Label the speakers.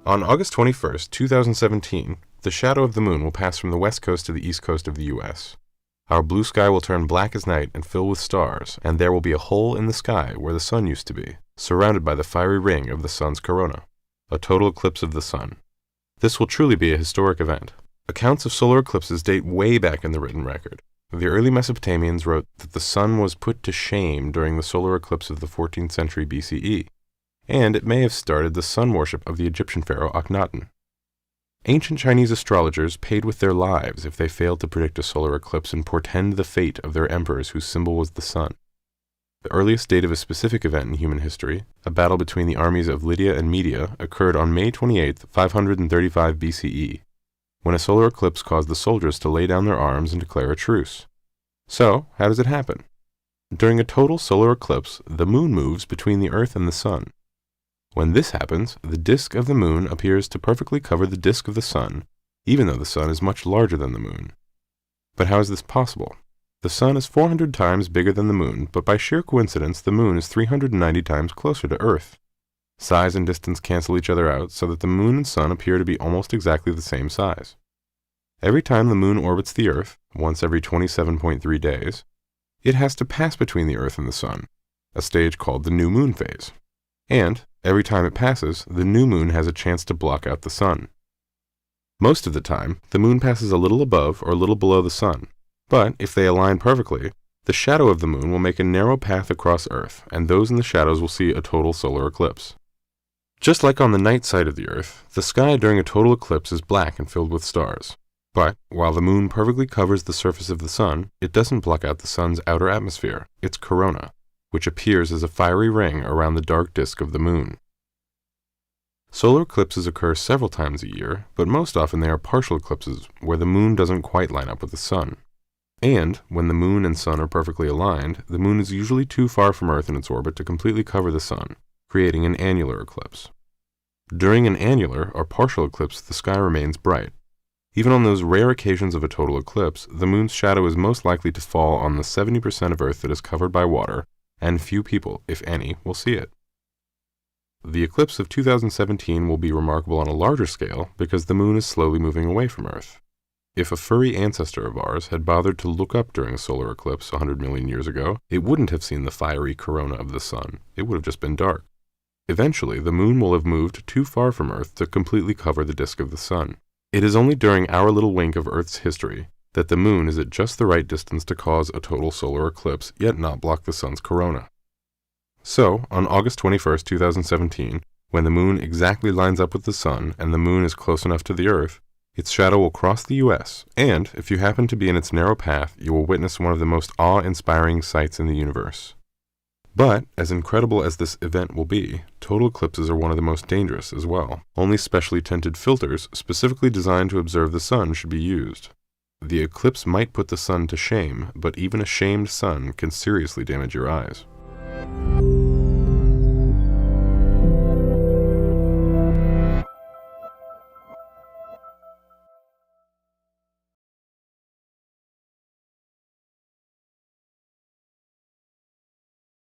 Speaker 1: On August 21st, 2017, the shadow of the moon will pass from the west coast to the east coast of the U.S. Our blue sky will turn black as night and fill with stars, and there will be a hole in the sky where the sun used to be, surrounded by the fiery ring of the sun's corona, a total eclipse of the sun. This will truly be a historic event. Accounts of solar eclipses date way back in the written record. The early Mesopotamians wrote that the sun was put to shame during the solar eclipse of the 14th century BCE, and it may have started the sun worship of the Egyptian pharaoh Akhenaten. Ancient Chinese astrologers paid with their lives if they failed to predict a solar eclipse and portend the fate of their emperors whose symbol was the sun. The earliest date of a specific event in human history, a battle between the armies of Lydia and Media, occurred on May 28, 535 BCE, when a solar eclipse caused the soldiers to lay down their arms and declare a truce. So, how does it happen? During a total solar eclipse, the moon moves between the Earth and the sun. When this happens, the disk of the moon appears to perfectly cover the disk of the sun, even though the sun is much larger than the moon. But how is this possible? The sun is 400 times bigger than the moon, but by sheer coincidence, the moon is 390 times closer to Earth. Size and distance cancel each other out so that the moon and sun appear to be almost exactly the same size. Every time the moon orbits the Earth, once every 27.3 days, it has to pass between the Earth and the sun, a stage called the new moon phase. And, every time it passes, the new moon has a chance to block out the sun. Most of the time, the moon passes a little above or a little below the sun, but if they align perfectly, the shadow of the moon will make a narrow path across Earth, and those in the shadows will see a total solar eclipse. Just like on the night side of the Earth, the sky during a total eclipse is black and filled with stars. But, while the moon perfectly covers the surface of the sun, it doesn't block out the sun's outer atmosphere, its corona, which appears as a fiery ring around the dark disk of the moon. Solar eclipses occur several times a year, but most often they are partial eclipses, where the moon doesn't quite line up with the sun. And, when the moon and sun are perfectly aligned, the moon is usually too far from Earth in its orbit to completely cover the sun, creating an annular eclipse. During an annular, or partial eclipse, the sky remains bright. Even on those rare occasions of a total eclipse, the moon's shadow is most likely to fall on the 70% of Earth that is covered by water, and few people, if any, will see it. The eclipse of 2017 will be remarkable on a larger scale because the moon is slowly moving away from Earth. If a furry ancestor of ours had bothered to look up during a solar eclipse 100 million years ago, it wouldn't have seen the fiery corona of the sun. It would have just been dark. Eventually, the moon will have moved too far from Earth to completely cover the disk of the sun. It is only during our little wink of Earth's history that the moon is at just the right distance to cause a total solar eclipse, yet not block the sun's corona. So, on August 21st, 2017, when the moon exactly lines up with the sun and the moon is close enough to the Earth, its shadow will cross the U.S., and, if you happen to be in its narrow path, you will witness one of the most awe-inspiring sights in the universe. But, as incredible as this event will be, total eclipses are one of the most dangerous as well. Only specially tinted filters, specifically designed to observe the sun, should be used. The eclipse might put the sun to shame, but even a shamed sun can seriously damage your eyes.